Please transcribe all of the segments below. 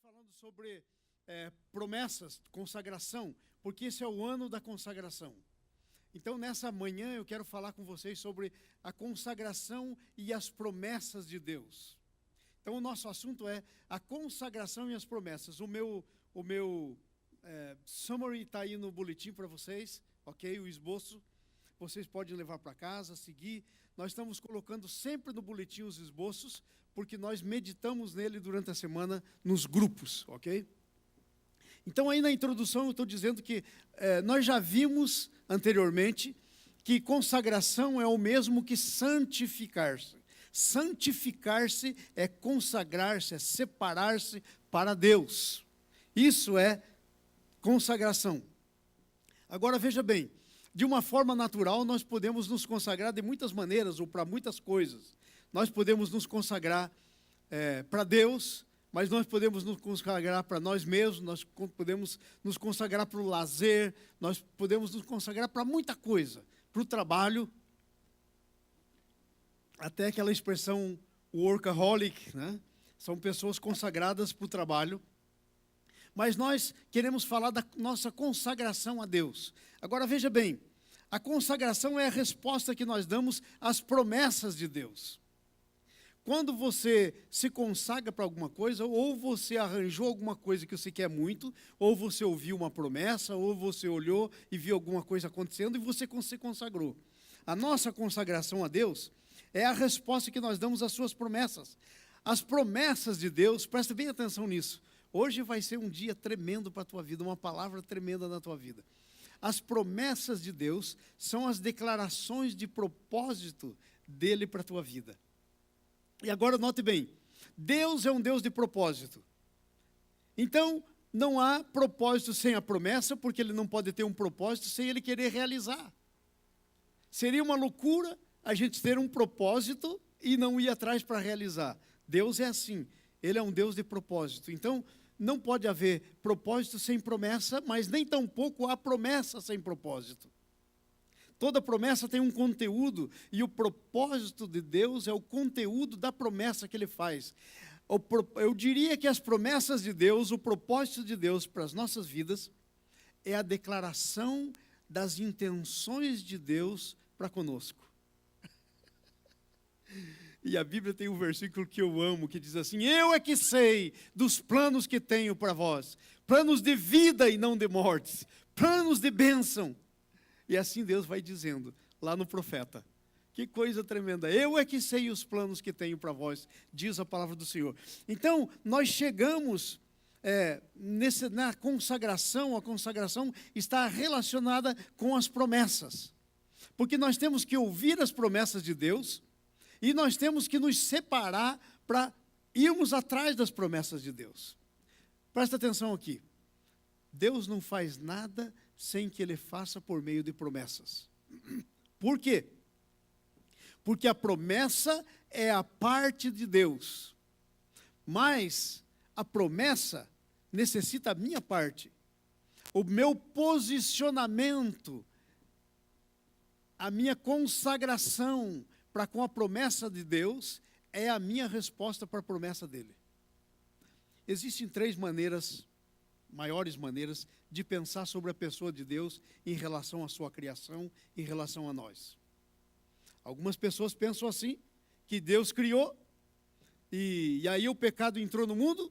falando sobre promessas, consagração, porque esse é o ano da consagração. Então, nessa manhã, eu quero falar com vocês sobre a consagração e as promessas de Deus. Então, o nosso assunto é a consagração e as promessas. O meu summary está aí no boletim para vocês, ok? O esboço. Vocês podem levar para casa, seguir. Nós estamos colocando sempre no boletim os esboços, porque nós meditamos nele durante a semana nos grupos, ok? Então, aí na introdução eu estou dizendo que nós já vimos anteriormente que consagração é o mesmo que santificar-se. Santificar-se é consagrar-se, é separar-se para Deus. Isso é consagração. Agora, veja bem, de uma forma natural nós podemos nos consagrar de muitas maneiras ou para muitas coisas. Nós podemos nos consagrar para Deus, mas nós podemos nos consagrar para nós mesmos, nós podemos nos consagrar para o lazer, nós podemos nos consagrar para muita coisa, para o trabalho, até aquela expressão workaholic, né? São pessoas consagradas para o trabalho. Mas nós queremos falar da nossa consagração a Deus. Agora veja bem, a consagração é a resposta que nós damos às promessas de Deus. Quando você se consagra para alguma coisa, ou você arranjou alguma coisa que você quer muito, ou você ouviu uma promessa, ou você olhou e viu alguma coisa acontecendo e você se consagrou. A nossa consagração a Deus é a resposta que nós damos às suas promessas. As promessas de Deus, presta bem atenção nisso. Hoje vai ser um dia tremendo para a tua vida, uma palavra tremenda na tua vida. As promessas de Deus são as declarações de propósito dele para a tua vida. E agora note bem, Deus é um Deus de propósito. Então, não há propósito sem a promessa, porque ele não pode ter um propósito sem ele querer realizar. Seria uma loucura a gente ter um propósito e não ir atrás para realizar. Deus é assim, ele é um Deus de propósito. Então, não pode haver propósito sem promessa, mas nem tampouco há promessa sem propósito. Toda promessa tem um conteúdo, e o propósito de Deus é o conteúdo da promessa que ele faz. Eu diria que as promessas de Deus, o propósito de Deus para as nossas vidas, é a declaração das intenções de Deus para conosco. E a Bíblia tem um versículo que eu amo, que diz assim: eu é que sei dos planos que tenho para vós, planos de vida e não de morte, planos de bênção. E assim Deus vai dizendo lá no profeta. Que coisa tremenda. Eu é que sei os planos que tenho para vós, diz a palavra do Senhor. Então, nós chegamos na consagração. A consagração está relacionada com as promessas. Porque nós temos que ouvir as promessas de Deus e nós temos que nos separar para irmos atrás das promessas de Deus. Presta atenção aqui. Deus não faz nada sem que ele faça por meio de promessas. Por quê? Porque a promessa é a parte de Deus. Mas a promessa necessita a minha parte. O meu posicionamento, a minha consagração para com a promessa de Deus é a minha resposta para a promessa dele. Existem três maiores maneiras de pensar sobre a pessoa de Deus em relação à sua criação, em relação a nós. Algumas pessoas pensam assim, que Deus criou, e aí o pecado entrou no mundo,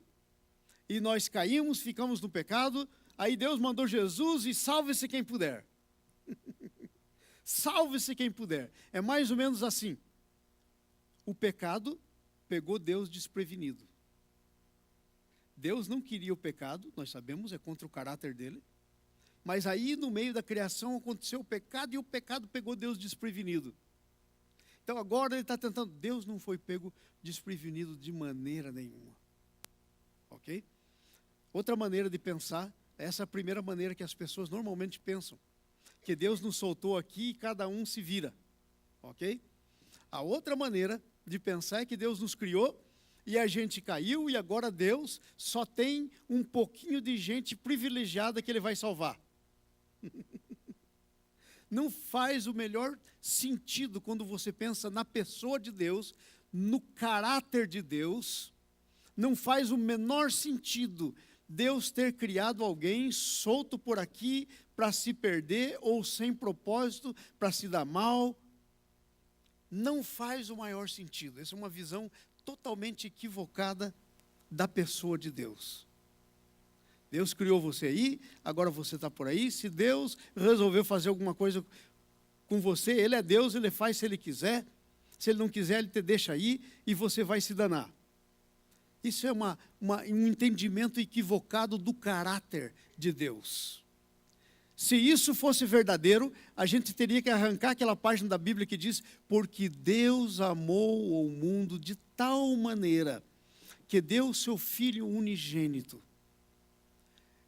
e nós caímos, ficamos no pecado, aí Deus mandou Jesus e salve-se quem puder. Salve-se quem puder. É mais ou menos assim. O pecado pegou Deus desprevenido. Deus não queria o pecado, nós sabemos, é contra o caráter dele. Mas aí, no meio da criação, aconteceu o pecado e o pecado pegou Deus desprevenido. Então, agora ele está tentando. Deus não foi pego desprevenido de maneira nenhuma. Ok? Outra maneira de pensar, essa é a primeira maneira que as pessoas normalmente pensam. Que Deus nos soltou aqui e cada um se vira. Ok? A outra maneira de pensar é que Deus nos criou e a gente caiu e agora Deus só tem um pouquinho de gente privilegiada que ele vai salvar. Não faz o melhor sentido quando você pensa na pessoa de Deus, no caráter de Deus, Não faz o menor sentido Deus ter criado alguém solto por aqui para se perder ou sem propósito, para se dar mal. Não faz o maior sentido. Essa é uma visão totalmente equivocada da pessoa de Deus. Deus criou você aí, agora você está por aí. Se Deus resolveu fazer alguma coisa com você, Ele é Deus, Ele faz se Ele quiser. Se Ele não quiser, Ele te deixa aí e você vai se danar. Isso é um entendimento equivocado do caráter de Deus. Se isso fosse verdadeiro, a gente teria que arrancar aquela página da Bíblia que diz: porque Deus amou o mundo de tal maneira que deu o seu Filho unigênito.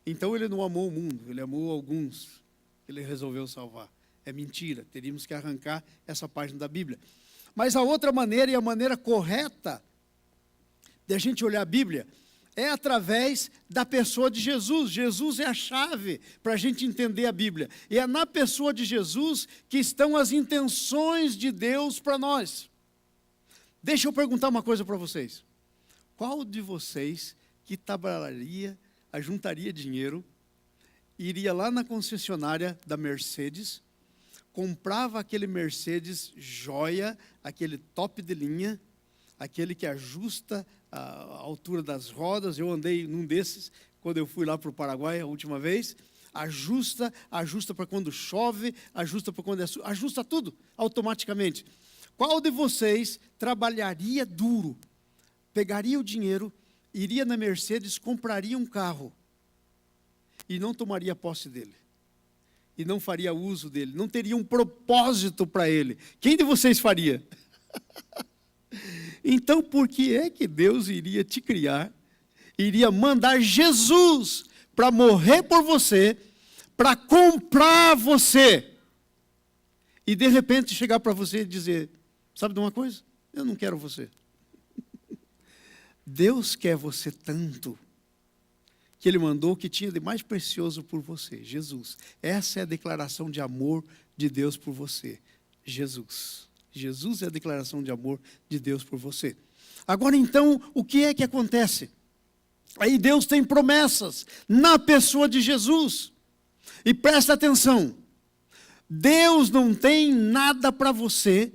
Então Ele não amou o mundo, Ele amou alguns, Ele resolveu salvar. É mentira, teríamos que arrancar essa página da Bíblia. Mas a outra maneira, e a maneira correta de a gente olhar a Bíblia, é através da pessoa de Jesus. Jesus é a chave para a gente entender a Bíblia. E é na pessoa de Jesus que estão as intenções de Deus para nós. Deixa eu perguntar uma coisa para vocês. Qual de vocês que trabalharia, ajuntaria dinheiro, iria lá na concessionária da Mercedes, comprava aquele Mercedes joia, aquele top de linha, aquele que ajusta a altura das rodas? Eu andei num desses, quando eu fui lá para o Paraguai a última vez. Ajusta para quando chove, ajusta para quando ajusta tudo automaticamente. Qual de vocês trabalharia duro, pegaria o dinheiro, iria na Mercedes, compraria um carro e não tomaria posse dele? E não faria uso dele, não teria um propósito para ele? Quem de vocês faria? Então, por que é que Deus iria te criar, iria mandar Jesus para morrer por você, para comprar você, e de repente chegar para você e dizer: sabe de uma coisa? Eu não quero você. Deus quer você tanto, que Ele mandou o que tinha de mais precioso por você, Jesus. Essa é a declaração de amor de Deus por você, Jesus. Jesus é a declaração de amor de Deus por você. Agora então, o que é que acontece? Aí Deus tem promessas na pessoa de Jesus. E presta atenção, Deus não tem nada para você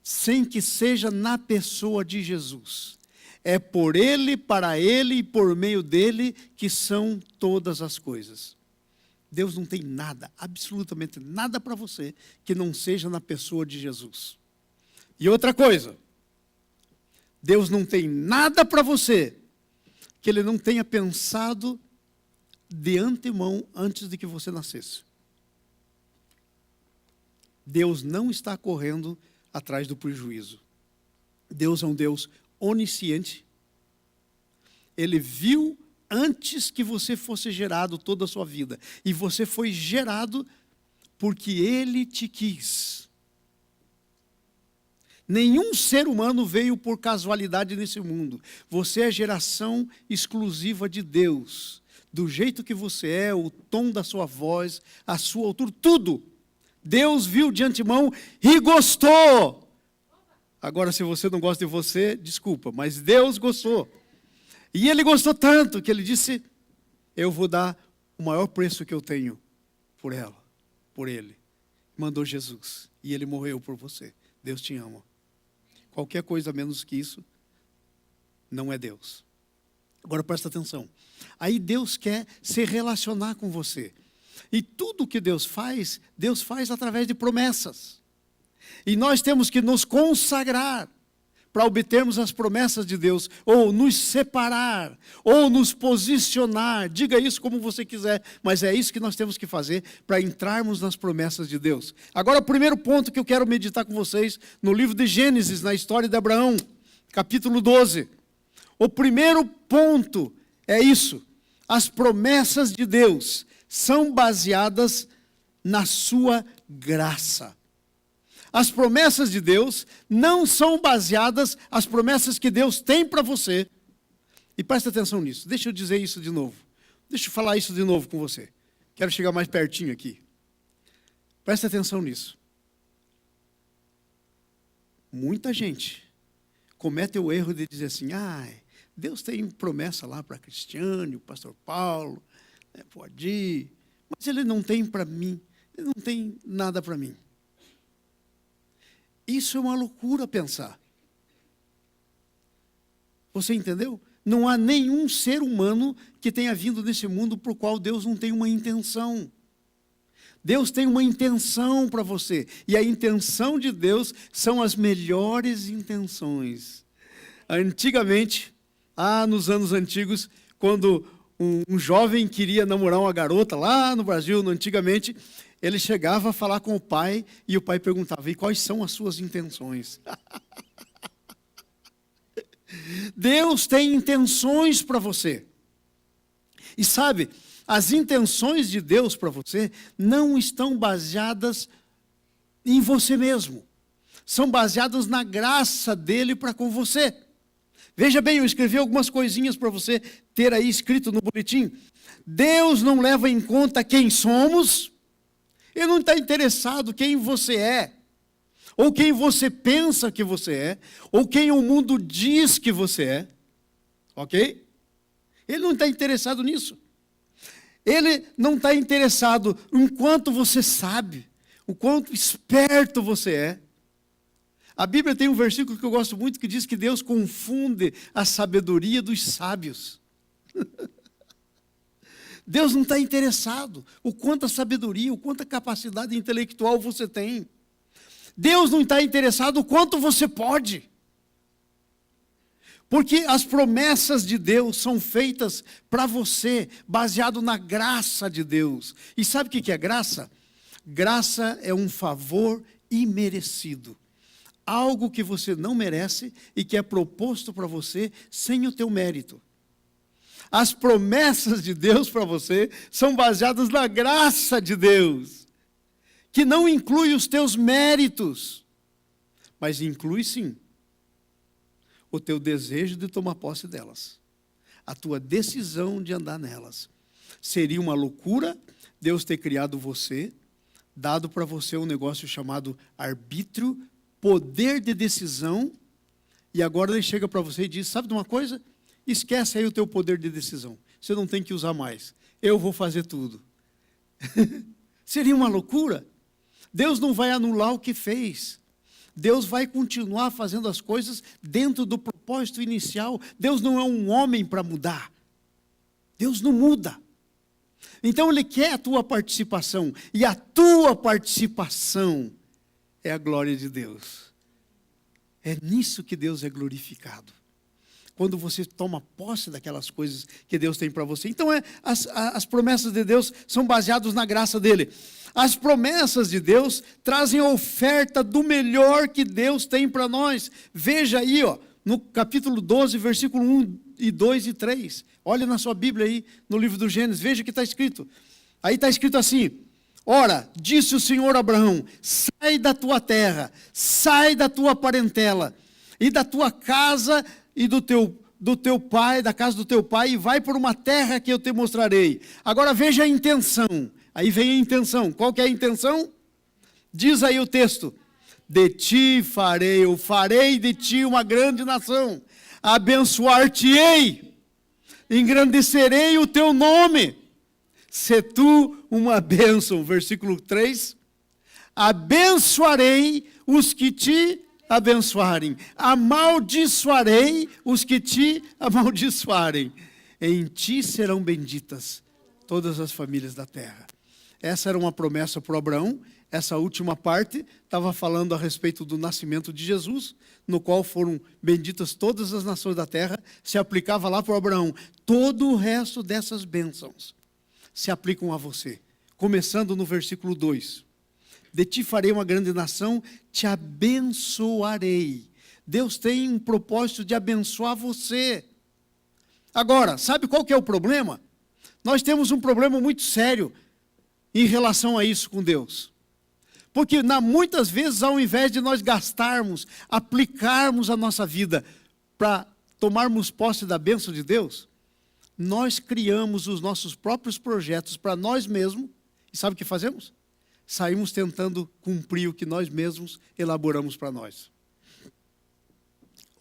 sem que seja na pessoa de Jesus. É por Ele, para Ele e por meio dEle que são todas as coisas. Deus não tem nada, absolutamente nada para você que não seja na pessoa de Jesus. E outra coisa, Deus não tem nada para você que Ele não tenha pensado de antemão antes de que você nascesse. Deus não está correndo atrás do prejuízo. Deus é um Deus onisciente. Ele viu antes que você fosse gerado toda a sua vida. E você foi gerado porque Ele te quis. Nenhum ser humano veio por casualidade nesse mundo. Você é geração exclusiva de Deus. Do jeito que você é, o tom da sua voz, a sua altura, tudo. Deus viu de antemão e gostou. Agora, se você não gosta de você, desculpa, mas Deus gostou. E Ele gostou tanto que Ele disse: eu vou dar o maior preço que eu tenho por ela, por Ele. Mandou Jesus e Ele morreu por você. Deus te ama. Qualquer coisa menos que isso não é Deus. Agora presta atenção. Aí Deus quer se relacionar com você. E tudo que Deus faz através de promessas. E nós temos que nos consagrar para obtermos as promessas de Deus, ou nos separar, ou nos posicionar. Diga isso como você quiser, mas é isso que nós temos que fazer para entrarmos nas promessas de Deus. Agora, o primeiro ponto que eu quero meditar com vocês, no livro de Gênesis, na história de Abraão, capítulo 12. O primeiro ponto é isso: as promessas de Deus são baseadas na sua graça. As promessas de Deus não são baseadas, as promessas que Deus tem para você. E presta atenção nisso. Deixa eu dizer isso de novo. Deixa eu falar isso de novo com você. Quero chegar mais pertinho aqui. Presta atenção nisso. Muita gente comete o erro de dizer assim: Deus tem promessa lá para Cristiane, o pastor Paulo, né, para o Adi, mas Ele não tem para mim, Ele não tem nada para mim. Isso é uma loucura pensar. Você entendeu? Não há nenhum ser humano que tenha vindo nesse mundo para o qual Deus não tem uma intenção. Deus tem uma intenção para você. E a intenção de Deus são as melhores intenções. Antigamente, nos anos antigos, quando um jovem queria namorar uma garota, lá no Brasil, antigamente, ele chegava a falar com o pai e o pai perguntava: e quais são as suas intenções? Deus tem intenções para você. E sabe, as intenções de Deus para você não estão baseadas em você mesmo. São baseadas na graça dele para com você. Veja bem, eu escrevi algumas coisinhas para você ter aí escrito no boletim. Deus não leva em conta quem somos. Ele não está interessado quem você é, ou quem você pensa que você é, ou quem o mundo diz que você é. Ok? Ele não está interessado nisso. Ele não está interessado em quanto você sabe, o quanto esperto você é. A Bíblia tem um versículo que eu gosto muito que diz que Deus confunde a sabedoria dos sábios. Deus não está interessado o quanto a sabedoria, o quanto a capacidade intelectual você tem. Deus não está interessado o quanto você pode. Porque as promessas de Deus são feitas para você, baseado na graça de Deus. E sabe o que é graça? Graça é um favor imerecido. Algo que você não merece e que é proposto para você sem o teu mérito. As promessas de Deus para você são baseadas na graça de Deus, que não inclui os teus méritos, mas inclui sim o teu desejo de tomar posse delas, a tua decisão de andar nelas. Seria uma loucura Deus ter criado você, dado para você um negócio chamado arbítrio, poder de decisão, e agora ele chega para você e diz: sabe de uma coisa? Esquece aí o teu poder de decisão, você não tem que usar mais, eu vou fazer tudo. Seria uma loucura. Deus não vai anular o que fez. Deus vai continuar fazendo as coisas dentro do propósito inicial. Deus não é um homem para mudar. Deus não muda. Então Ele quer a tua participação, e a tua participação é a glória de Deus. É nisso que Deus é glorificado. Quando você toma posse daquelas coisas que Deus tem para você. Então as promessas de Deus são baseadas na graça dEle. As promessas de Deus trazem a oferta do melhor que Deus tem para nós. Veja aí, no capítulo 12, versículo 1 e 2 e 3. Olha na sua Bíblia aí, no livro do Gênesis, veja o que está escrito. Aí está escrito assim: ora, disse o Senhor a Abraão: sai da tua terra, sai da tua parentela, e da tua casa e do teu pai, da casa do teu pai, e vai por uma terra que eu te mostrarei. Agora veja a intenção. Aí vem a intenção. Qual que é a intenção? Diz aí o texto: de ti farei, eu farei de ti uma grande nação, abençoar-te-ei, engrandecerei o teu nome, se tu uma bênção. Versículo 3, abençoarei os que te abençoarem, amaldiçoarei os que te amaldiçoarem, em ti serão benditas todas as famílias da terra. Essa era uma promessa para Abraão. Essa última parte estava falando a respeito do nascimento de Jesus, no qual foram benditas todas as nações da terra. Se aplicava lá para Abraão. Todo o resto dessas bênçãos se aplicam a você. Começando no versículo 2. De ti farei uma grande nação, te abençoarei. Deus tem um propósito de abençoar você. Agora, sabe qual que é o problema? Nós temos um problema muito sério em relação a isso com Deus. Porque muitas vezes, ao invés de nós gastarmos, aplicarmos a nossa vida para tomarmos posse da bênção de Deus, nós criamos os nossos próprios projetos para nós mesmos. E sabe o que fazemos? Saímos tentando cumprir o que nós mesmos elaboramos para nós.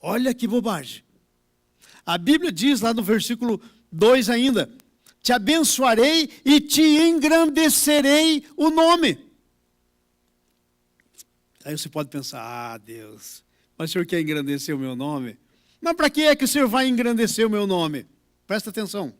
Olha que bobagem. A Bíblia diz lá no versículo 2 ainda: te abençoarei e te engrandecerei o nome. Aí você pode pensar, Deus, mas o Senhor quer engrandecer o meu nome? Mas para que é que o Senhor vai engrandecer o meu nome? Presta atenção.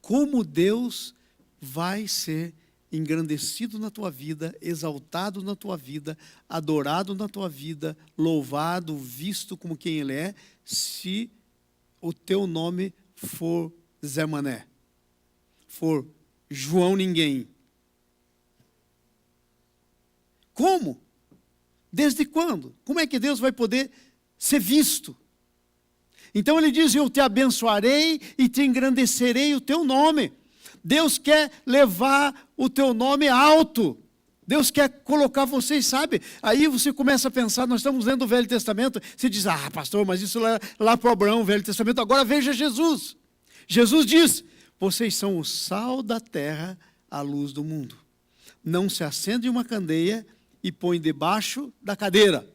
Como Deus vai ser engrandecido na tua vida, exaltado na tua vida, adorado na tua vida, louvado, visto como quem Ele é, se o teu nome for Zé Mané, for João Ninguém. Como? Desde quando? Como é que Deus vai poder ser visto? Então ele diz, eu te abençoarei e te engrandecerei o teu nome. Deus quer levar o teu nome alto. Deus quer colocar vocês, sabe? Aí você começa a pensar, nós estamos lendo o Velho Testamento, você diz, pastor, mas isso lá para Abraão, o Velho Testamento, agora veja Jesus. Jesus diz, vocês são o sal da terra, a luz do mundo. Não se acende uma candeia e põe debaixo da cadeira.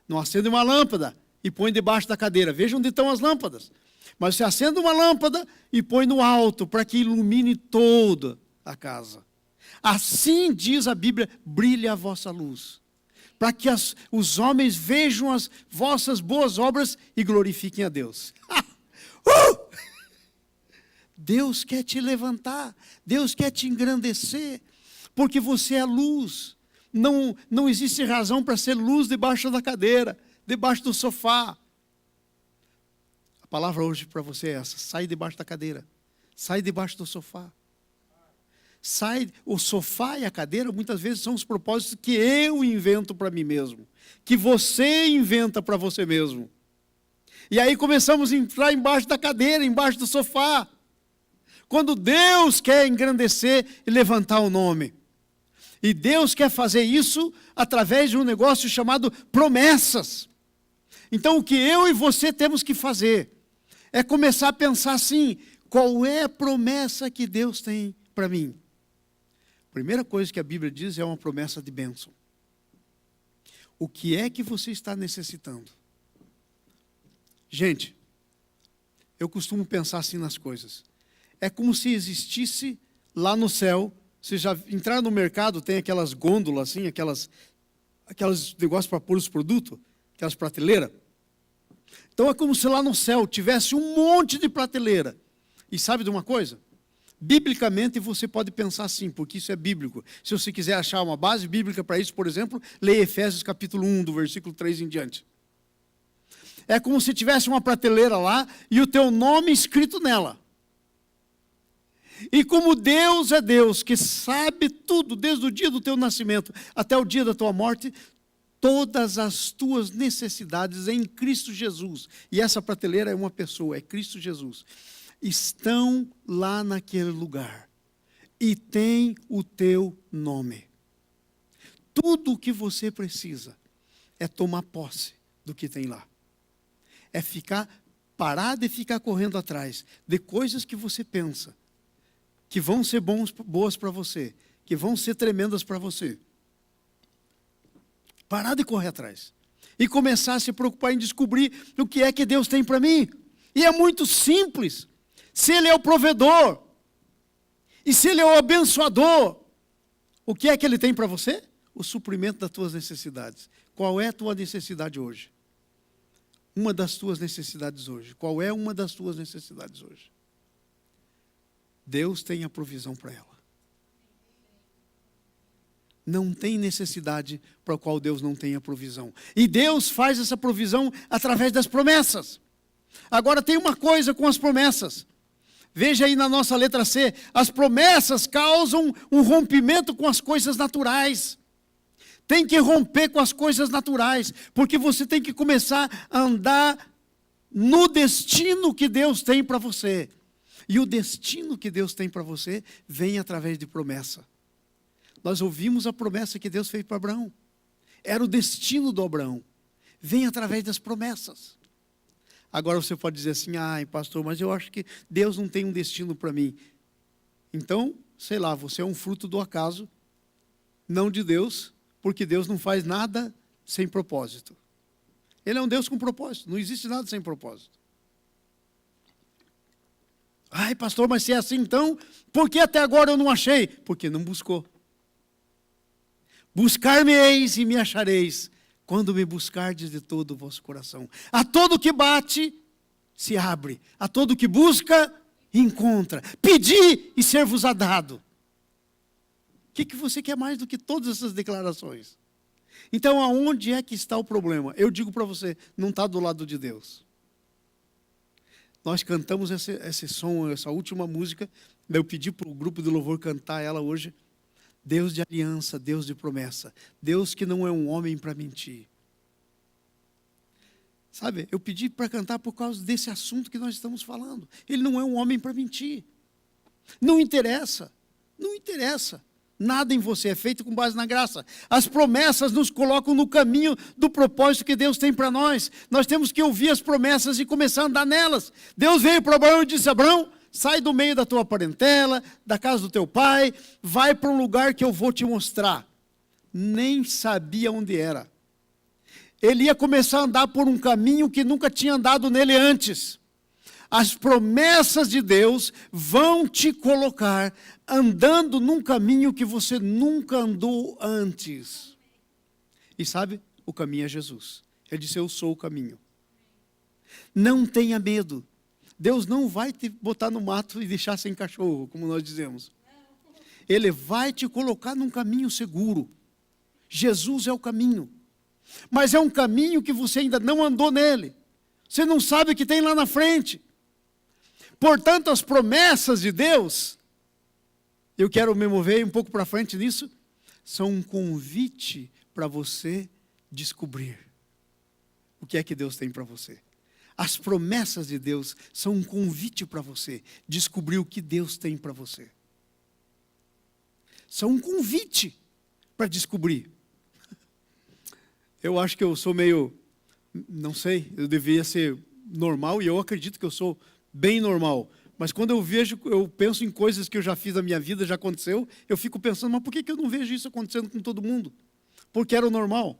Não acende uma lâmpada e põe debaixo da cadeira. Veja onde estão as lâmpadas. Mas você acende uma lâmpada e põe no alto, para que ilumine toda a casa. Assim diz a Bíblia, brilhe a vossa luz, para que os homens vejam as vossas boas obras e glorifiquem a Deus. Deus quer te levantar, Deus quer te engrandecer, porque você é luz. Não existe razão para ser luz debaixo da cadeira, debaixo do sofá. A palavra hoje para você é essa: sai debaixo da cadeira, sai debaixo do sofá. O sofá e a cadeira muitas vezes são os propósitos que eu invento para mim mesmo, que você inventa para você mesmo. E aí começamos a entrar embaixo da cadeira, embaixo do sofá, quando Deus quer engrandecer e levantar o nome. E Deus quer fazer isso através de um negócio chamado promessas. Então o que eu e você temos que fazer é começar a pensar assim, qual é a promessa que Deus tem para mim? A primeira coisa que a Bíblia diz é uma promessa de bênção. O que é que você está necessitando? Gente, eu costumo pensar assim nas coisas. É como se existisse lá no céu, você já entrar no mercado, tem aquelas gôndolas assim, aquelas negócios para pôr os produtos, aquelas prateleiras. Então é como se lá no céu tivesse um monte de prateleira. E sabe de uma coisa? Biblicamente você pode pensar assim, porque isso é bíblico. Se você quiser achar uma base bíblica para isso, por exemplo, leia Efésios capítulo 1, do versículo 3 em diante. É como se tivesse uma prateleira lá e o teu nome escrito nela. E como Deus é Deus, que sabe tudo, desde o dia do teu nascimento até o dia da tua morte, todas as tuas necessidades em Cristo Jesus, e essa prateleira é uma pessoa, é Cristo Jesus, estão lá naquele lugar, e tem o teu nome. Tudo o que você precisa é tomar posse do que tem lá. É parar de ficar correndo atrás de coisas que você pensa, que vão ser boas para você, que vão ser tremendas para você. Parar de correr atrás. E começar a se preocupar em descobrir o que é que Deus tem para mim. E é muito simples. Se Ele é o provedor, e se Ele é o abençoador, o que é que Ele tem para você? O suprimento das tuas necessidades. Qual é a tua necessidade hoje? Uma das tuas necessidades hoje. Qual é uma das tuas necessidades hoje? Deus tem a provisão para ela. Não tem necessidade para a qual Deus não tenha provisão. E Deus faz essa provisão através das promessas. Agora tem uma coisa com as promessas. Veja aí na nossa letra C, as promessas causam um rompimento com as coisas naturais. Tem que romper com as coisas naturais, porque você tem que começar a andar no destino que Deus tem para você. E o destino que Deus tem para você vem através de promessa. Nós ouvimos a promessa que Deus fez para Abraão. Era o destino do Abraão. Vem através das promessas. Agora você pode dizer assim, pastor, mas eu acho que Deus não tem um destino para mim. Então, sei lá, você é um fruto do acaso, não de Deus, porque Deus não faz nada sem propósito. Ele é um Deus com propósito, não existe nada sem propósito. Ai, pastor, mas se é assim então, por que até agora eu não achei? Porque não buscou. Buscar-me-eis e me achareis, quando me buscardes de todo o vosso coração. A todo que bate, se abre. A todo que busca, encontra. Pedi e ser-vos-á dado. O que você quer mais do que todas essas declarações? Então, aonde é que está o problema? Eu digo para você, não está do lado de Deus. Nós cantamos esse som, essa última música. Eu pedi para o grupo de louvor cantar ela hoje. Deus de aliança, Deus de promessa. Deus que não é um homem para mentir. Sabe, eu pedi para cantar por causa desse assunto que nós estamos falando. Ele não é um homem para mentir. Não interessa. Não interessa. Nada em você é feito com base na graça. As promessas nos colocam no caminho do propósito que Deus tem para nós. Nós temos que ouvir as promessas e começar a andar nelas. Deus veio para Abraão e disse: Abraão, sai do meio da tua parentela, da casa do teu pai, vai para um lugar que eu vou te mostrar. Nem sabia onde era. Ele ia começar a andar por um caminho que nunca tinha andado nele antes. As promessas de Deus vão te colocar andando num caminho que você nunca andou antes. E sabe, o caminho é Jesus. Ele disse: eu sou o caminho. Não tenha medo. Deus não vai te botar no mato e deixar sem cachorro, como nós dizemos. Ele vai te colocar num caminho seguro. Jesus é o caminho. Mas é um caminho que você ainda não andou nele. Você não sabe o que tem lá na frente. Portanto, as promessas de Deus, eu quero me mover um pouco para frente nisso, são um convite para você descobrir o que é que Deus tem para você. As promessas de Deus são um convite para você descobrir o que Deus tem para você. São um convite para descobrir. Eu acho que eu sou meio, não sei, eu deveria ser normal, e eu acredito que eu sou bem normal. Mas quando eu penso em coisas que eu já fiz na minha vida, já aconteceu, eu fico pensando, mas por que eu não vejo isso acontecendo com todo mundo? Porque era o normal.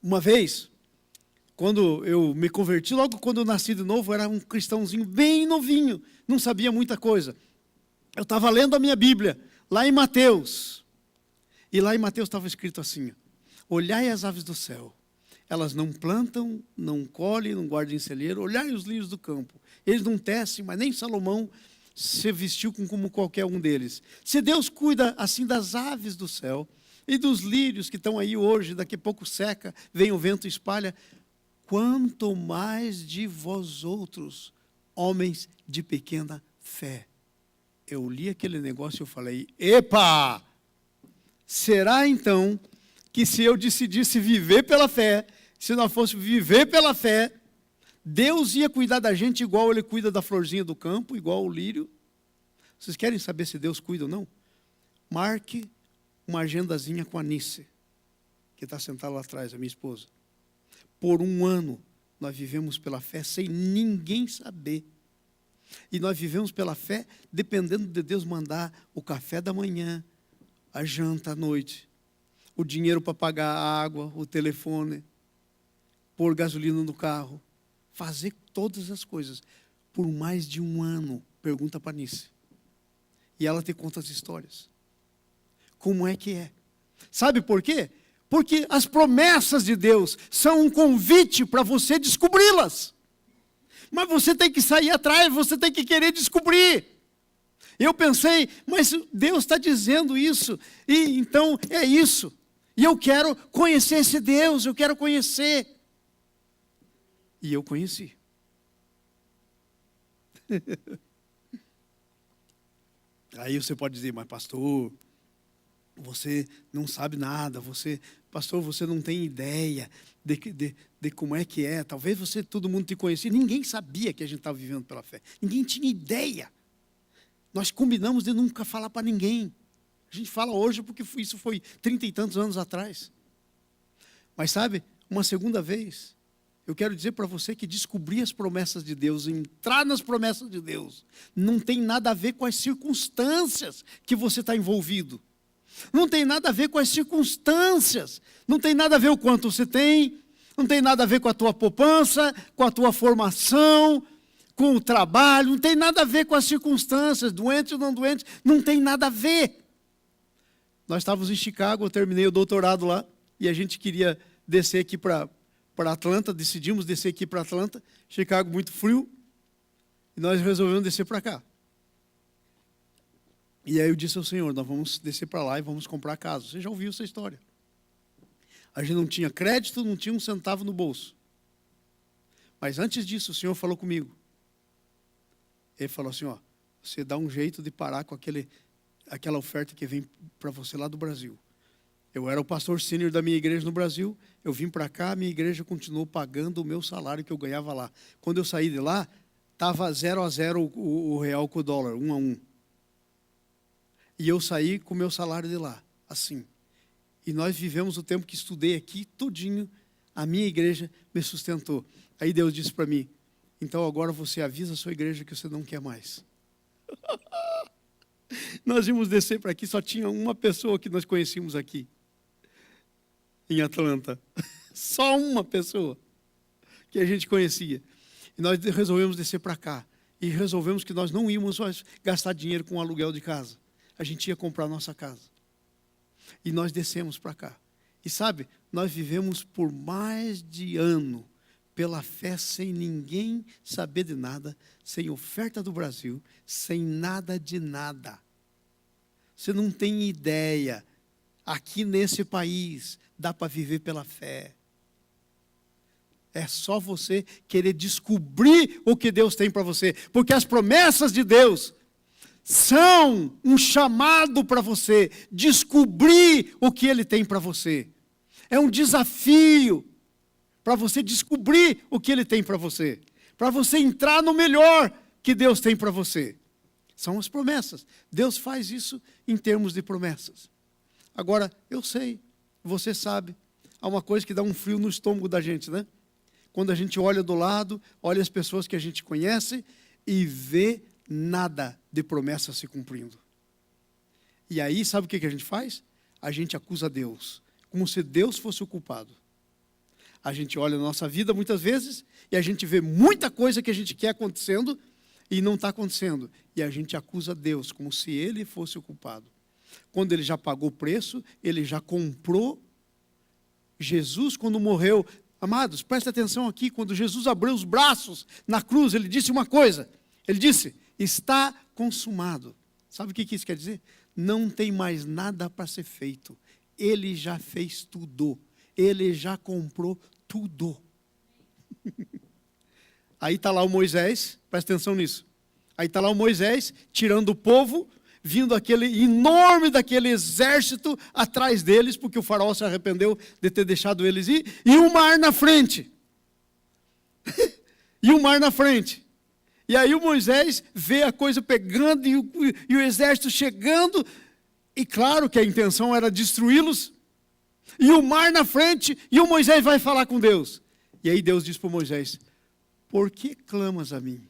Uma vez, quando eu me converti, logo quando eu nasci de novo, eu era um cristãozinho bem novinho, não sabia muita coisa. Eu estava lendo a minha Bíblia, lá em Mateus. E lá em Mateus estava escrito assim: olhai as aves do céu. Elas não plantam, não colhem, não guardam em celeiro. Olhai os lírios do campo. Eles não tecem, mas nem Salomão se vestiu como qualquer um deles. Se Deus cuida assim das aves do céu e dos lírios que estão aí hoje, daqui a pouco seca, vem o vento e espalha, quanto mais de vós outros, homens de pequena fé. Eu li aquele negócio e eu falei: epa! Será então que se eu decidisse viver pela fé, se nós fosse viver pela fé, Deus ia cuidar da gente igual Ele cuida da florzinha do campo, igual o lírio? Vocês querem saber se Deus cuida ou não? Marque uma agendazinha com a Nice, que está sentada lá atrás, a minha esposa. Por um ano, nós vivemos pela fé sem ninguém saber. E nós vivemos pela fé dependendo de Deus mandar o café da manhã, a janta à noite, o dinheiro para pagar a água, o telefone, pôr gasolina no carro, fazer todas as coisas. Por mais de um ano, pergunta para a Nice. E ela te conta as histórias. Como é que é? Sabe por quê? Porque as promessas de Deus são um convite para você descobri-las. Mas você tem que sair atrás, você tem que querer descobrir. Eu pensei, mas Deus está dizendo isso, e então é isso. E eu quero conhecer esse Deus, eu quero conhecer. E eu conheci. Aí você pode dizer, mas pastor, você não sabe nada, pastor, você não tem ideia de como é que é. Talvez todo mundo te conhecia, ninguém sabia que a gente estava vivendo pela fé. Ninguém tinha ideia. Nós combinamos de nunca falar para ninguém. A gente fala hoje porque isso foi 30 e tantos anos atrás. Mas sabe, uma segunda vez, eu quero dizer para você que descobrir as promessas de Deus, entrar nas promessas de Deus, não tem nada a ver com as circunstâncias que você está envolvido. Não tem nada a ver com as circunstâncias. Não tem nada a ver o quanto você tem. Não tem nada a ver com a tua poupança, com a tua formação, com o trabalho, não tem nada a ver com as circunstâncias, doente ou não doente, não tem nada a ver. Nós estávamos em Chicago, eu terminei o doutorado lá, e a gente queria descer aqui para Atlanta, decidimos descer aqui para Atlanta, Chicago muito frio, e nós resolvemos descer para cá. E aí eu disse ao Senhor, nós vamos descer para lá e vamos comprar casa. Você já ouviu essa história? A gente não tinha crédito, não tinha um centavo no bolso. Mas antes disso, o Senhor falou comigo. Ele falou assim, ó, você dá um jeito de parar com aquela oferta que vem para você lá do Brasil. Eu era o pastor sênior da minha igreja no Brasil, eu vim para cá, a minha igreja continuou pagando o meu salário que eu ganhava lá. Quando eu saí de lá, estava 0-0 o real com o dólar, 1-1. E eu saí com o meu salário de lá, assim. E nós vivemos o tempo que estudei aqui, todinho, a minha igreja me sustentou. Aí Deus disse para mim, então agora você avisa a sua igreja que você não quer mais. Nós íamos descer para aqui, só tinha uma pessoa que nós conhecíamos aqui, em Atlanta. Só uma pessoa que a gente conhecia. E nós resolvemos descer para cá. E resolvemos que nós não íamos gastar dinheiro com o aluguel de casa. A gente ia comprar a nossa casa. E nós descemos para cá. E sabe, nós vivemos por mais de ano, pela fé, sem ninguém saber de nada, sem oferta do Brasil, sem nada de nada. Você não tem ideia. Aqui nesse país, dá para viver pela fé. É só você querer descobrir o que Deus tem para você. Porque as promessas de Deus são um chamado para você descobrir o que Ele tem para você. É um desafio para você descobrir o que Ele tem para você. Para você entrar no melhor que Deus tem para você. São as promessas. Deus faz isso em termos de promessas. Agora, eu sei, você sabe, há uma coisa que dá um frio no estômago da gente, né? Quando a gente olha do lado, olha as pessoas que a gente conhece e vê nada de promessa se cumprindo. E aí, sabe o que a gente faz? A gente acusa Deus, como se Deus fosse o culpado. A gente olha a nossa vida muitas vezes e a gente vê muita coisa que a gente quer acontecendo e não está acontecendo. E a gente acusa Deus, como se Ele fosse o culpado. Quando Ele já pagou o preço, Ele já comprou. Jesus, quando morreu, amados, presta atenção aqui, quando Jesus abriu os braços na cruz, Ele disse uma coisa. Ele disse, está consumado. Sabe o que isso quer dizer? Não tem mais nada para ser feito. Ele já fez tudo. Ele já comprou tudo. Aí está lá o Moisés, presta atenção nisso. Aí está lá o Moisés, tirando o povo, vindo aquele enorme daquele exército atrás deles, porque o faraó se arrependeu de ter deixado eles ir, e o mar na frente. E o mar na frente. E aí o Moisés vê a coisa pegando e o exército chegando, e claro que a intenção era destruí-los, e o mar na frente, e o Moisés vai falar com Deus. E aí Deus diz para o Moisés, por que clamas a mim?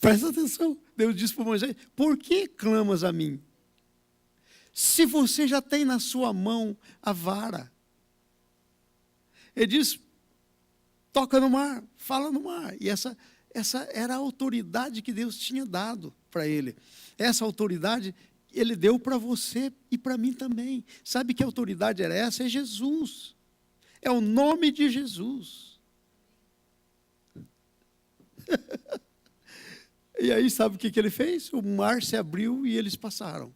Presta atenção, Deus diz para Moisés, por que clamas a mim? Se você já tem na sua mão a vara. Ele diz, toca no mar, fala no mar. E essa era a autoridade que Deus tinha dado para ele. Essa autoridade Ele deu para você e para mim também. Sabe que autoridade era essa? É Jesus. É o nome de Jesus. E aí sabe o que ele fez? O mar se abriu e eles passaram.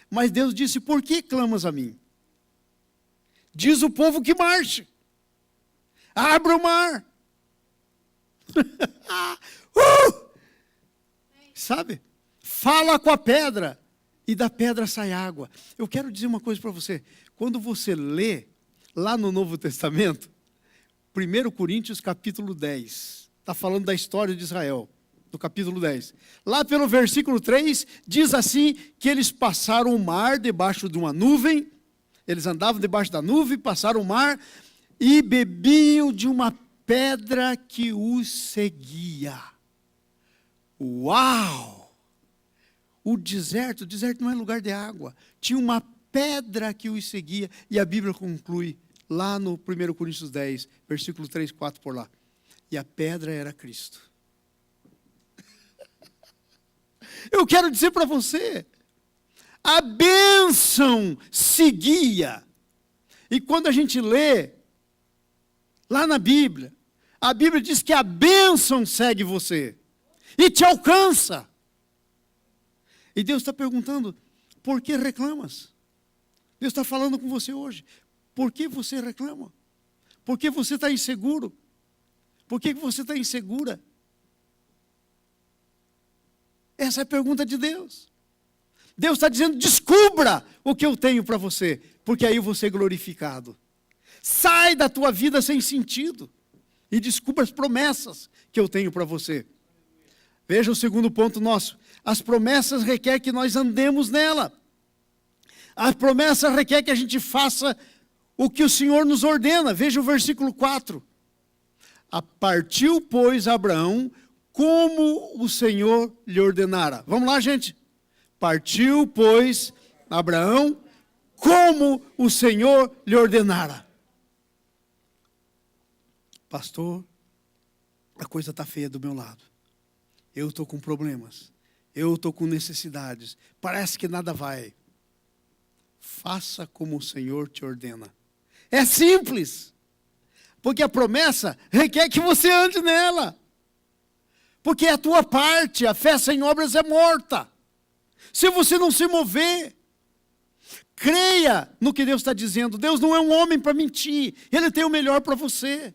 Mas Deus disse, por que clamas a mim? Diz o povo que marche. Abra o mar. Sabe? Fala com a pedra. E da pedra sai água. Eu quero dizer uma coisa para você. Quando você lê, lá no Novo Testamento, 1 Coríntios capítulo 10, está falando da história de Israel. No capítulo 10. Lá pelo versículo 3, diz assim, que eles passaram o mar debaixo de uma nuvem, eles andavam debaixo da nuvem, passaram o mar, e bebiam de uma pedra que os seguia. Uau! O deserto não é lugar de água, tinha uma pedra que os seguia, e a Bíblia conclui, lá no 1 Coríntios 10, versículo 3, 4 por lá. E a pedra era Cristo. Eu quero dizer para você, a bênção seguia. E quando a gente lê, lá na Bíblia, a Bíblia diz que a bênção segue você e te alcança. E Deus está perguntando, por que reclamas? Deus está falando com você hoje. Por que você reclama? Por que você está inseguro? Por que você está insegura? Essa é a pergunta de Deus. Deus está dizendo, descubra o que eu tenho para você, porque aí eu vou ser glorificado. Sai da tua vida sem sentido e descubra as promessas que eu tenho para você. Veja o segundo ponto nosso. As promessas requerem que nós andemos nela. A promessa requer que a gente faça o que o Senhor nos ordena. Veja o versículo 4. Partiu, pois, Abraão, como o Senhor lhe ordenara. Vamos lá, gente. Partiu, pois, Abraão, como o Senhor lhe ordenara. Pastor, a coisa está feia do meu lado. Eu estou com problemas. Eu estou com necessidades. Parece que nada vai. Faça como o Senhor te ordena. É simples. Porque a promessa requer que você ande nela. Porque é a tua parte, a fé sem obras é morta. Se você não se mover, creia no que Deus está dizendo. Deus não é um homem para mentir. Ele tem o melhor para você.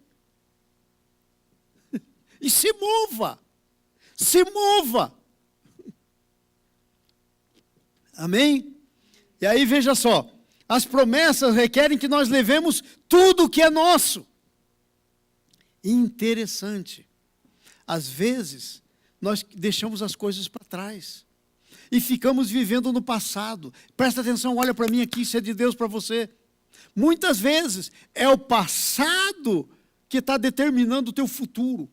E se mova. Se mova. Amém? E aí veja só. As promessas requerem que nós levemos tudo o que é nosso. Interessante. Às vezes, nós deixamos as coisas para trás. E ficamos vivendo no passado. Presta atenção, olha para mim aqui, isso é de Deus para você. Muitas vezes, é o passado que está determinando o teu futuro.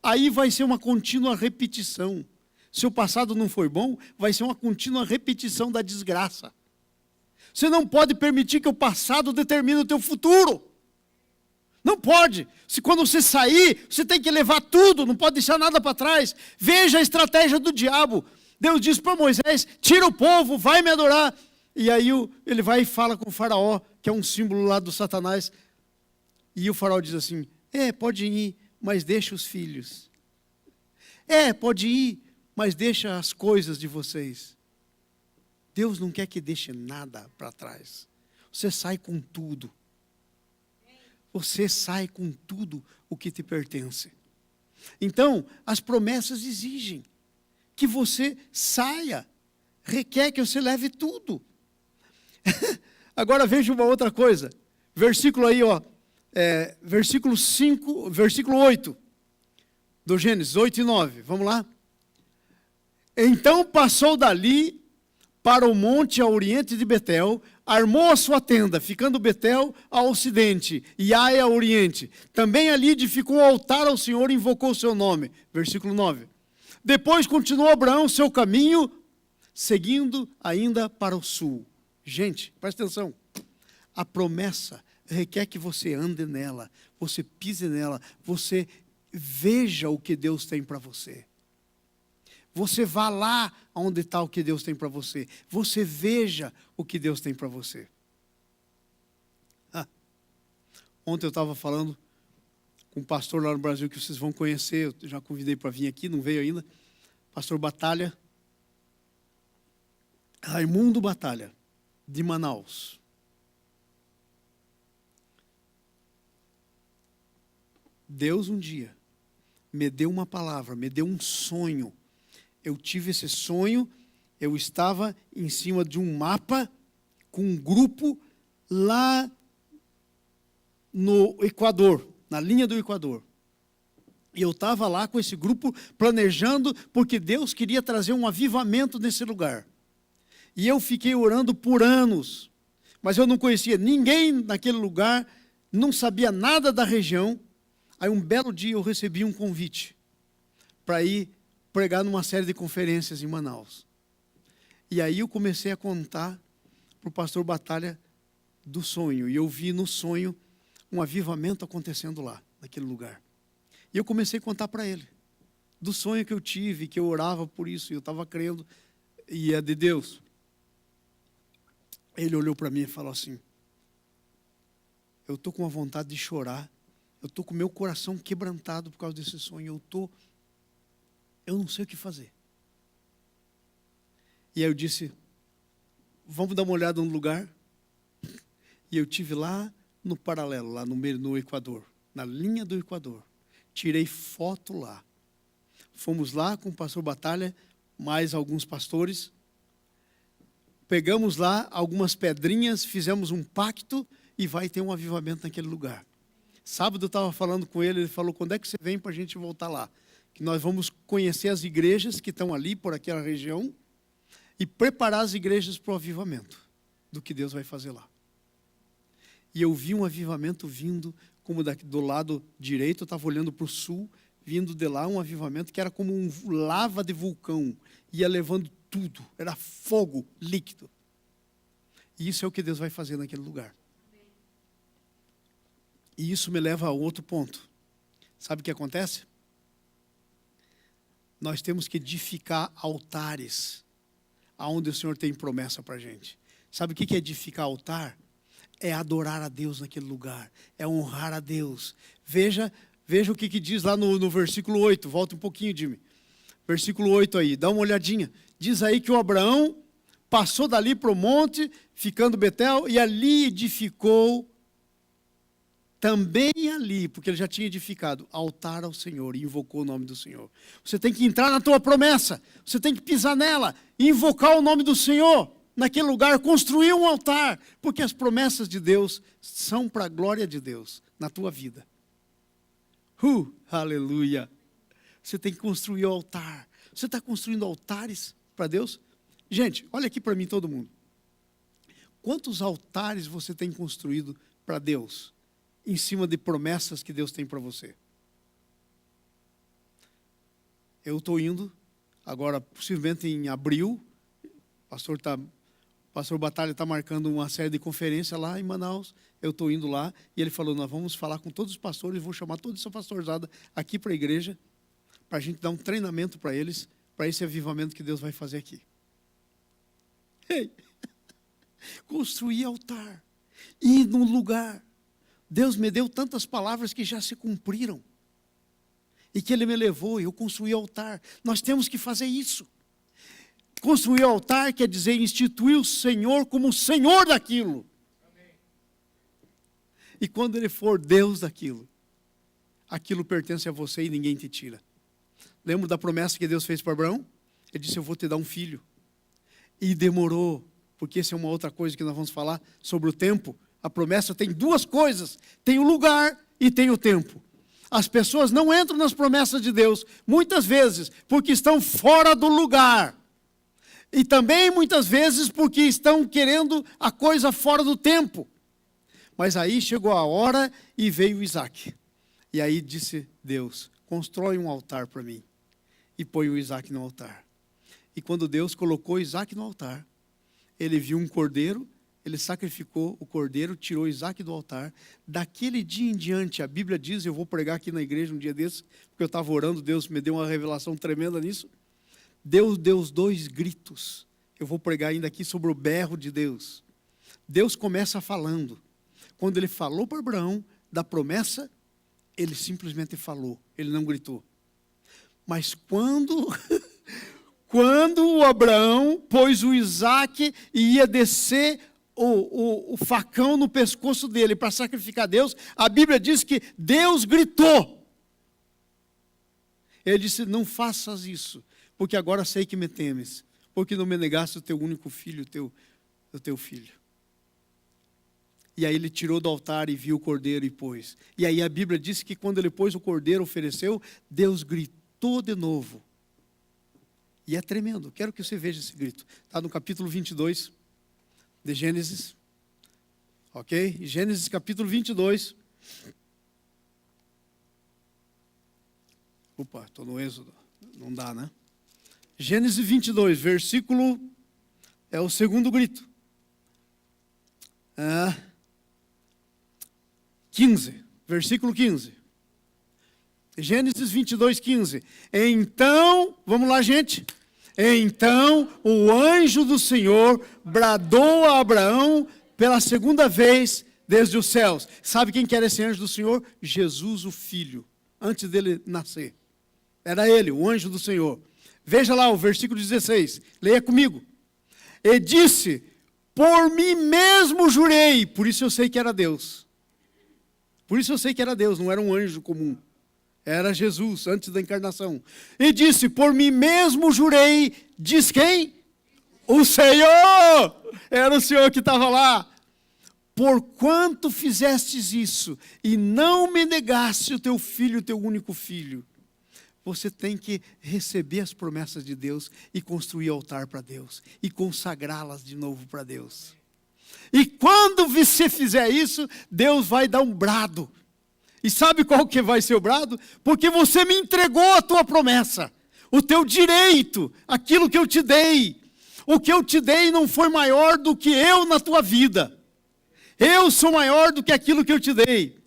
Aí vai ser uma contínua repetição. Se o passado não foi bom, vai ser uma contínua repetição da desgraça. Você não pode permitir que o passado determine o teu futuro. Não pode. Se quando você sair, você tem que levar tudo, não pode deixar nada para trás. Veja a estratégia do diabo. Deus diz para Moisés, tira o povo, vai me adorar. E aí ele vai e fala com o faraó, que é um símbolo lá do Satanás. E o faraó diz assim, pode ir, mas deixa os filhos. Pode ir, mas deixa as coisas de vocês. Deus não quer que deixe nada para trás. Você sai com tudo. Você sai com tudo o que te pertence. Então, as promessas exigem que você saia. Requer que você leve tudo. Agora veja uma outra coisa. Versículo aí, versículo 5, versículo 8. Do Gênesis 8 e 9. Vamos lá? Então passou dali para o monte a oriente de Betel, armou a sua tenda, ficando Betel ao ocidente e Ai a oriente. Também ali edificou um altar ao Senhor e invocou o seu nome. Versículo 9. Depois continuou Abraão seu caminho, seguindo ainda para o sul. Gente, presta atenção. A promessa requer que você ande nela, você pise nela, você veja o que Deus tem para você. Você vá lá onde está o que Deus tem para você. Você veja o que Deus tem para você. Ontem eu estava falando com um pastor lá no Brasil que vocês vão conhecer. Eu já convidei para vir aqui, não veio ainda. Pastor Batalha. Raimundo Batalha, de Manaus. Deus um dia me deu uma palavra, me deu um sonho. Eu tive esse sonho, eu estava em cima de um mapa com um grupo lá no Equador, na linha do Equador. E eu estava lá com esse grupo planejando, porque Deus queria trazer um avivamento nesse lugar. E eu fiquei orando por anos, mas eu não conhecia ninguém naquele lugar, não sabia nada da região. Aí um belo dia eu recebi um convite para ir pregar numa série de conferências em Manaus. E aí eu comecei a contar para o pastor Batalha do sonho. E eu vi no sonho um avivamento acontecendo lá, naquele lugar. E eu comecei a contar para ele do sonho que eu tive, que eu orava por isso, e eu estava crendo, e é de Deus. Ele olhou para mim e falou assim: eu estou com uma vontade de chorar, eu estou com o meu coração quebrantado por causa desse sonho, eu não sei o que fazer. E aí eu disse: vamos dar uma olhada no lugar? E eu tive lá no paralelo, lá no Equador, na linha do Equador. Tirei foto lá. Fomos lá com o pastor Batalha, mais alguns pastores. Pegamos lá algumas pedrinhas, fizemos um pacto e vai ter um avivamento naquele lugar. Sábado eu estava falando com ele, ele falou: quando é que você vem para a gente voltar lá? Que nós vamos conhecer as igrejas que estão ali, por aquela região, e preparar as igrejas para o avivamento, do que Deus vai fazer lá. E eu vi um avivamento vindo, como do lado direito, eu estava olhando para o sul, vindo de lá um avivamento que era como um lava de vulcão, ia levando tudo, era fogo líquido. E isso é o que Deus vai fazer naquele lugar. E isso me leva a outro ponto. Sabe o que acontece? Nós temos que edificar altares, aonde o Senhor tem promessa para a gente. Sabe o que é edificar altar? É adorar a Deus naquele lugar, é honrar a Deus. Veja o que diz lá no versículo 8, volta um pouquinho, Jimmy. Versículo 8 aí, dá uma olhadinha. Diz aí que o Abraão passou dali para o monte, ficando Betel, e ali edificou, também ali, porque ele já tinha edificado, altar ao Senhor, e invocou o nome do Senhor. Você tem que entrar na tua promessa, você tem que pisar nela, e invocar o nome do Senhor. Naquele lugar, construir um altar, porque as promessas de Deus são para a glória de Deus na tua vida. Aleluia! Você tem que construir o altar. Você está construindo altares para Deus? Gente, olha aqui para mim todo mundo. Quantos altares você tem construído para Deus, em cima de promessas que Deus tem para você? Eu estou indo, agora possivelmente em abril, o pastor Batalha está marcando uma série de conferências lá em Manaus. Eu estou indo lá e ele falou: nós vamos falar com todos os pastores, vou chamar toda essa pastorzada aqui para a igreja, para a gente dar um treinamento para eles, para esse avivamento que Deus vai fazer aqui. Ei, construir altar, ir num lugar. Deus me deu tantas palavras que já se cumpriram, e que Ele me levou, e eu construí altar. Nós temos que fazer isso. Construir altar quer dizer instituir o Senhor como o Senhor daquilo. Amém. E quando Ele for Deus daquilo, aquilo pertence a você e ninguém te tira. Lembra da promessa que Deus fez para Abraão? Ele disse: eu vou te dar um filho. E demorou, porque essa é uma outra coisa que nós vamos falar sobre o tempo. A promessa tem duas coisas: tem o lugar e tem o tempo. As pessoas não entram nas promessas de Deus, muitas vezes, porque estão fora do lugar. E também, muitas vezes, porque estão querendo a coisa fora do tempo. Mas aí chegou a hora e veio Isaac. E aí disse Deus: constrói um altar para mim. E põe o Isaac no altar. E quando Deus colocou Isaac no altar, ele viu um cordeiro, ele sacrificou o cordeiro, tirou Isaac do altar. Daquele dia em diante, a Bíblia diz, eu vou pregar aqui na igreja um dia desses, porque eu estava orando, Deus me deu uma revelação tremenda nisso. Deus deu os dois gritos. Eu vou pregar ainda aqui sobre o berro de Deus. Deus começa falando. Quando ele falou para Abraão da promessa, ele simplesmente falou, ele não gritou. Mas quando o Abraão pôs o Isaac e ia descer o facão no pescoço dele para sacrificar a Deus, a Bíblia diz que Deus gritou. Ele disse: não faças isso, porque agora sei que me temes, porque não me negaste o teu único filho, o teu filho. E aí ele tirou do altar e viu o cordeiro e pôs. E aí a Bíblia diz que quando ele pôs o cordeiro, ofereceu, Deus gritou de novo. E é tremendo, quero que você veja esse grito. Está no capítulo 22 de Gênesis. Ok? Gênesis capítulo 22. Opa, estou no Êxodo. Não dá, né? Gênesis 22, versículo... É o segundo grito. 15, versículo 15. Gênesis 22, 15. Então, vamos lá, gente. Então o anjo do Senhor bradou a Abraão pela segunda vez desde os céus. Sabe quem que era esse anjo do Senhor? Jesus, o Filho, antes dele nascer. Era ele, o anjo do Senhor. Veja lá o versículo 16, leia comigo. E disse, por mim mesmo jurei, por isso eu sei que era Deus. Por isso eu sei que era Deus, não era um anjo comum. Era Jesus, antes da encarnação. E disse, por mim mesmo jurei, diz quem? O Senhor! Era o Senhor que estava lá. Porquanto fizestes isso, e não me negaste o teu filho, o teu único filho. Você tem que receber as promessas de Deus e construir altar para Deus. E consagrá-las de novo para Deus. E quando você fizer isso, Deus vai dar um brado. E sabe qual que vai ser o brado? Porque você me entregou a tua promessa, o teu direito, aquilo que eu te dei. O que eu te dei não foi maior do que eu na tua vida. Eu sou maior do que aquilo que eu te dei.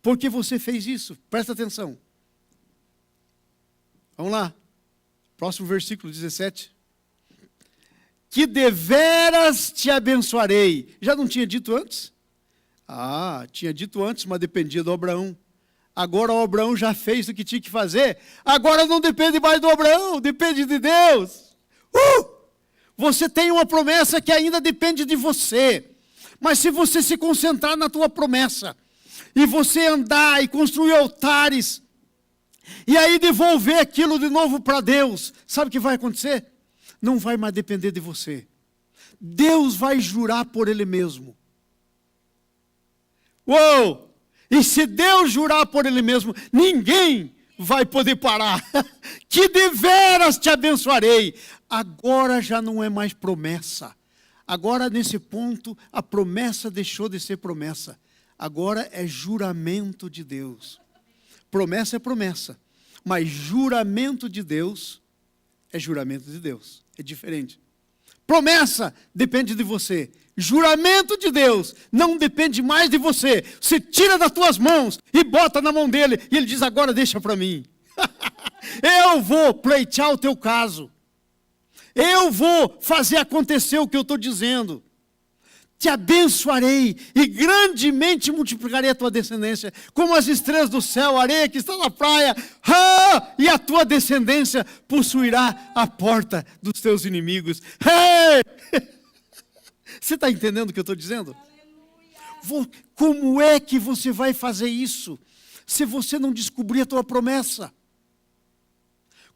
Porque você fez isso, presta atenção. Vamos lá, próximo versículo 17. Que deveras te abençoarei. Já não tinha dito antes? Tinha dito antes, mas dependia do Abraão. Agora o Abraão já fez o que tinha que fazer. Agora não depende mais do Abraão, depende de Deus. Você tem uma promessa que ainda depende de você. Mas se você se concentrar na tua promessa, e você andar e construir altares, e aí devolver aquilo de novo para Deus, sabe o que vai acontecer? Não vai mais depender de você. Deus vai jurar por Ele mesmo. Uou! E se Deus jurar por Ele mesmo, ninguém vai poder parar. Que deveras te abençoarei. Agora já não é mais promessa. Agora nesse ponto a promessa deixou de ser promessa. Agora é juramento de Deus. Promessa é promessa, mas juramento de Deus é juramento de Deus. É diferente. Promessa depende de você. Juramento de Deus não depende mais de você. Você tira das tuas mãos e bota na mão dele. E ele diz, agora deixa para mim. Eu vou pleitear o teu caso. Eu vou fazer acontecer o que eu estou dizendo. Te abençoarei e grandemente multiplicarei a tua descendência, como as estrelas do céu, a areia que está na praia, e a tua descendência possuirá a porta dos teus inimigos. Você está entendendo o que eu estou dizendo? Como é que você vai fazer isso, se você não descobrir a tua promessa?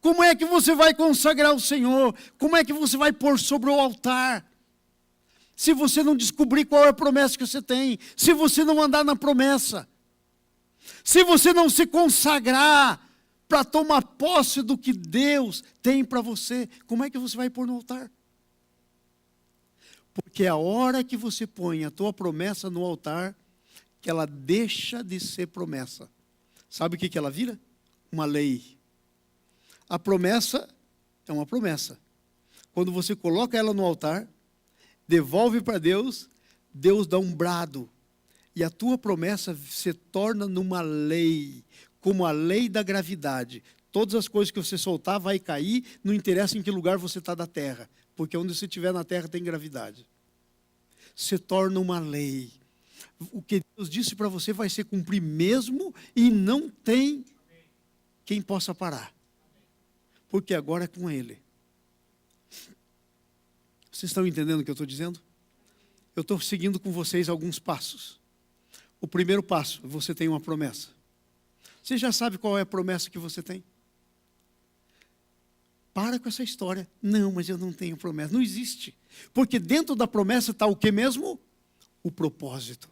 Como é que você vai consagrar o Senhor? Como é que você vai pôr sobre o altar? Se você não descobrir qual é a promessa que você tem, se você não andar na promessa, se você não se consagrar para tomar posse do que Deus tem para você, como é que você vai pôr no altar? Porque a hora que você põe a tua promessa no altar, que ela deixa de ser promessa. Sabe o que ela vira? Uma lei. A promessa é uma promessa. Quando você coloca ela no altar, devolve para Deus, Deus dá um brado. E a tua promessa se torna numa lei, como a lei da gravidade. Todas as coisas que você soltar vai cair, não interessa em que lugar você está da terra, porque onde você estiver na terra tem gravidade. Se torna uma lei. O que Deus disse para você vai ser cumprir mesmo e não tem quem possa parar. Porque agora é com Ele. Vocês estão entendendo o que eu estou dizendo? Eu estou seguindo com vocês alguns passos. O primeiro passo, você tem uma promessa. Você já sabe qual é a promessa que você tem? Para com essa história. Não, mas eu não tenho promessa. Não existe. Porque dentro da promessa está o que mesmo? O propósito.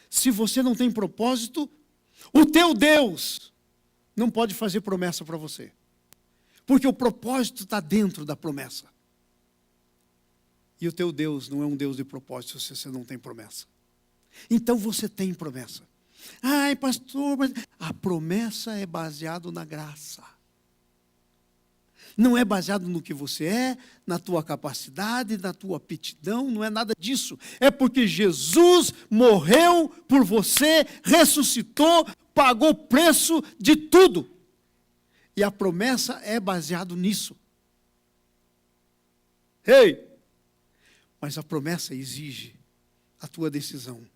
Se você não tem propósito, o teu Deus não pode fazer promessa para você. Porque o propósito está dentro da promessa. E o teu Deus não é um Deus de propósito se você não tem promessa. Então você tem promessa. Ai, pastor, mas a promessa é baseada na graça. Não é baseado no que você é, na tua capacidade, na tua aptidão, não é nada disso. É porque Jesus morreu por você, ressuscitou pagou o preço de tudo. E a promessa é baseada nisso. Ei! Mas a promessa exige a tua decisão.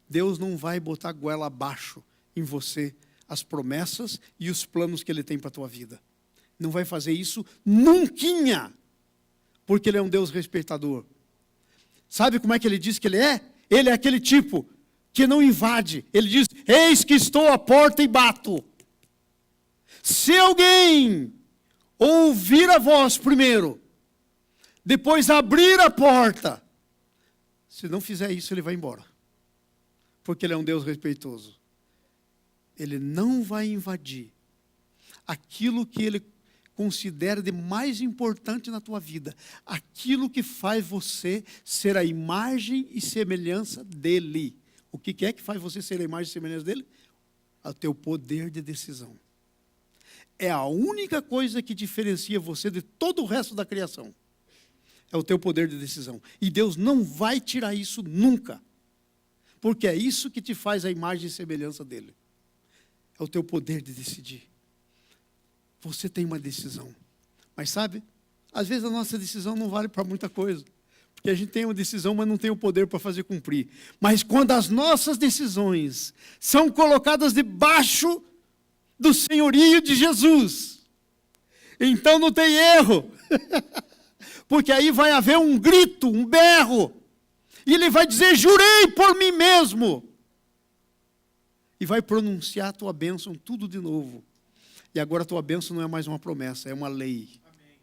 Deus não vai botar goela abaixo em você as promessas e os planos que Ele tem para a tua vida. Não vai fazer isso nunca, porque Ele é um Deus respeitador. Sabe como é que Ele diz que Ele é? Ele é aquele tipo que não invade. Ele diz, eis que estou à porta e bato. Se alguém ouvir a voz primeiro, depois abrir a porta, se não fizer isso, ele vai embora. Porque Ele é um Deus respeitoso. Ele não vai invadir aquilo que Ele considera de mais importante na tua vida. Aquilo que faz você ser a imagem e semelhança dEle. O que é que faz você ser a imagem e semelhança dEle? O teu poder de decisão. É a única coisa que diferencia você de todo o resto da criação. É o teu poder de decisão. E Deus não vai tirar isso nunca. Porque é isso que te faz a imagem e semelhança dEle. É o teu poder de decidir. Você tem uma decisão. Mas sabe, às vezes a nossa decisão não vale para muita coisa. Porque a gente tem uma decisão, mas não tem o poder para fazer cumprir. Mas quando as nossas decisões são colocadas debaixo do senhorio de Jesus, então não tem erro. Porque aí vai haver um grito, um berro. E Ele vai dizer, jurei por mim mesmo. E vai pronunciar a tua bênção tudo de novo. E agora a tua bênção não é mais uma promessa, é uma lei. Amém.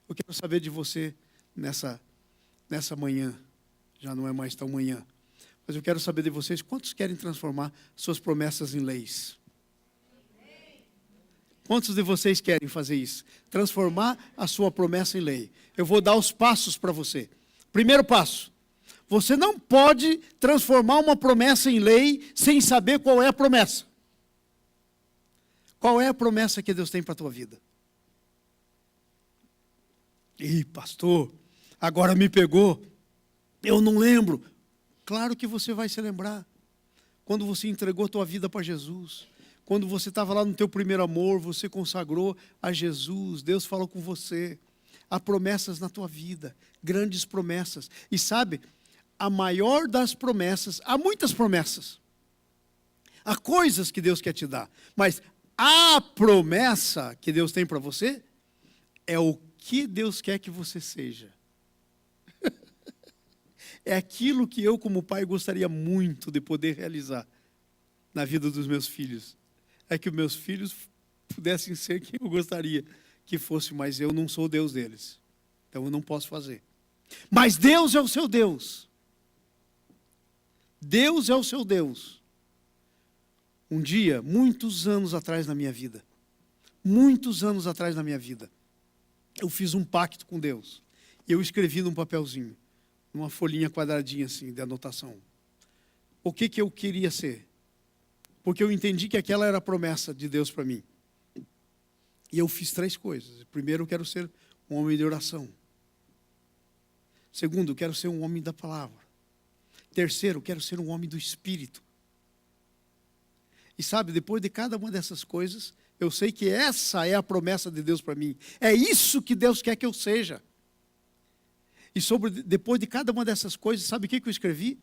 Eu quero saber de você nessa manhã. Já não é mais tão manhã. Mas eu quero saber de vocês, quantos querem transformar suas promessas em leis? Quantos de vocês querem fazer isso? Transformar a sua promessa em lei. Eu vou dar os passos para você. Primeiro passo. Você não pode transformar uma promessa em lei sem saber qual é a promessa. Qual é a promessa que Deus tem para a tua vida? Ih, pastor, agora me pegou. Eu não lembro. Claro que você vai se lembrar. Quando você entregou a tua vida para Jesus. Quando você estava lá no teu primeiro amor, você consagrou a Jesus. Deus falou com você. Há promessas na tua vida. Grandes promessas. E sabe, a maior das promessas, há muitas promessas. Há coisas que Deus quer te dar. Mas a promessa que Deus tem para você é o que Deus quer que você seja. É aquilo que eu, como pai, gostaria muito de poder realizar na vida dos meus filhos. É que os meus filhos pudessem ser quem eu gostaria que fosse, mas eu não sou o Deus deles. Então eu não posso fazer. Mas Deus é o seu Deus. Deus é o seu Deus. Um dia, muitos anos atrás na minha vida, eu fiz um pacto com Deus. Eu escrevi num papelzinho, numa folhinha quadradinha assim, de anotação. O que eu queria ser? Porque eu entendi que aquela era a promessa de Deus para mim. E eu fiz 3 coisas. Primeiro, eu quero ser um homem de oração. Segundo, eu quero ser um homem da palavra. Terceiro, eu quero ser um homem do Espírito. E sabe, depois de cada uma dessas coisas, eu sei que essa é a promessa de Deus para mim. É isso que Deus quer que eu seja. E depois de cada uma dessas coisas, sabe o que eu escrevi?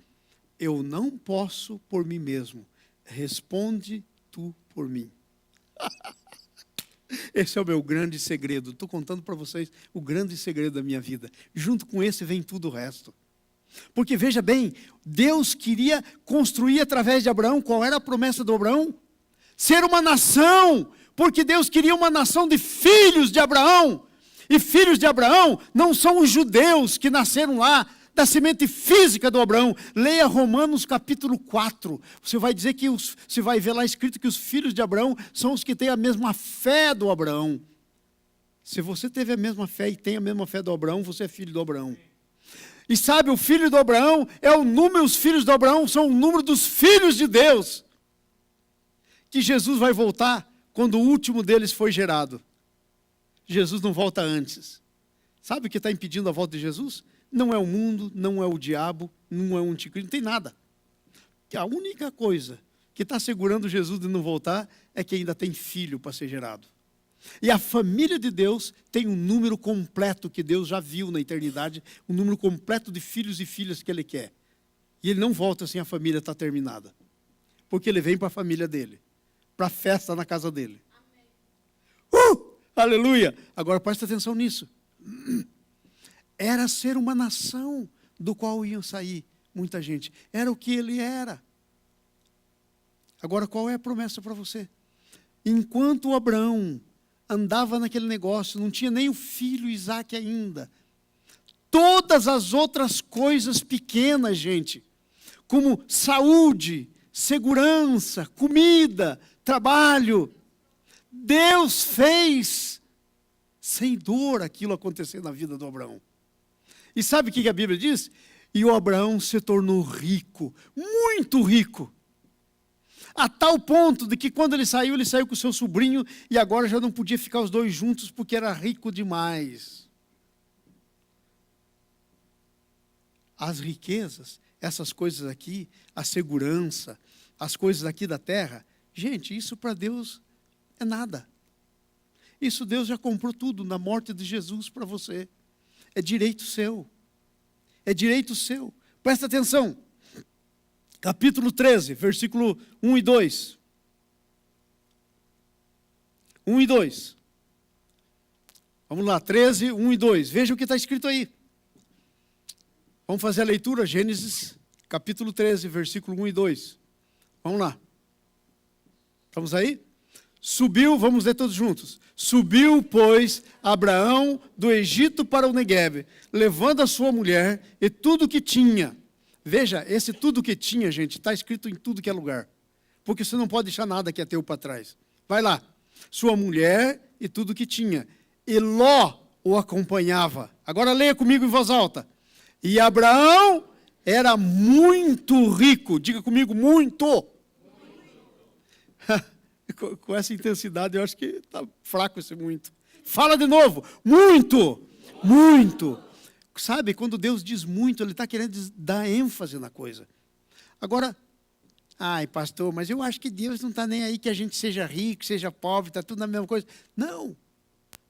Eu não posso por mim mesmo. Responde tu por mim. Esse é o meu grande segredo. Estou contando para vocês o grande segredo da minha vida. Junto com esse vem tudo o resto. Porque veja bem, Deus queria construir através de Abraão. Qual era a promessa do Abraão? Ser uma nação. Porque Deus queria uma nação de filhos de Abraão. E filhos de Abraão não são os judeus que nasceram lá, da semente física do Abraão. Leia Romanos capítulo 4. Você vai dizer que você vai ver lá escrito que os filhos de Abraão são os que têm a mesma fé do Abraão. Se você teve a mesma fé e tem a mesma fé do Abraão, você é filho do Abraão. E sabe, o filho do Abraão é o número, os filhos do Abraão são o número dos filhos de Deus. Que Jesus vai voltar quando o último deles foi gerado. Jesus não volta antes. Sabe o que está impedindo a volta de Jesus? Não é o mundo, não é o diabo, não é o anticristo, não tem nada. A única coisa que está segurando Jesus de não voltar é que ainda tem filho para ser gerado. E a família de Deus tem um número completo que Deus já viu na eternidade, um número completo de filhos e filhas que Ele quer. E Ele não volta sem a família estar terminada. Porque Ele vem para a família dEle, para a festa na casa dEle. Aleluia! Agora presta atenção nisso. Era ser uma nação do qual iam sair muita gente. Era o que Ele era. Agora qual é a promessa para você? Enquanto Abraão andava naquele negócio, não tinha nem o filho Isaque ainda. Todas as outras coisas pequenas, gente, como saúde, segurança, comida, trabalho, Deus fez sem dor aquilo acontecer na vida do Abraão. E sabe o que a Bíblia diz? E o Abraão se tornou rico, muito rico. A tal ponto de que quando ele saiu com o seu sobrinho e agora já não podia ficar os dois juntos porque era rico demais. As riquezas, essas coisas aqui, a segurança, as coisas aqui da terra, gente, isso para Deus é nada. Isso Deus já comprou tudo na morte de Jesus para você. É direito seu. É direito seu. Presta atenção. Capítulo 13, versículo 1 e 2. 1 e 2. Vamos lá, 13, 1 e 2. Veja o que está escrito aí. Vamos fazer a leitura, Gênesis, capítulo 13, versículo 1 e 2. Vamos lá. Estamos aí? Subiu, vamos ler todos juntos. Subiu, pois, Abraão do Egito para o Neguebe, levando a sua mulher e tudo o que tinha. Veja, esse tudo que tinha, gente, está escrito em tudo que é lugar. Porque você não pode deixar nada que é teu para trás. Vai lá. Sua mulher e tudo que tinha. E Ló o acompanhava. Agora leia comigo em voz alta. E Abraão era muito rico. Diga comigo, muito. Com essa intensidade, eu acho que está fraco esse muito. Fala de novo. Muito. Muito. Sabe, quando Deus diz muito, Ele está querendo dar ênfase na coisa. Agora, ai, pastor, mas eu acho que Deus não está nem aí que a gente seja rico, seja pobre, está tudo na mesma coisa. Não.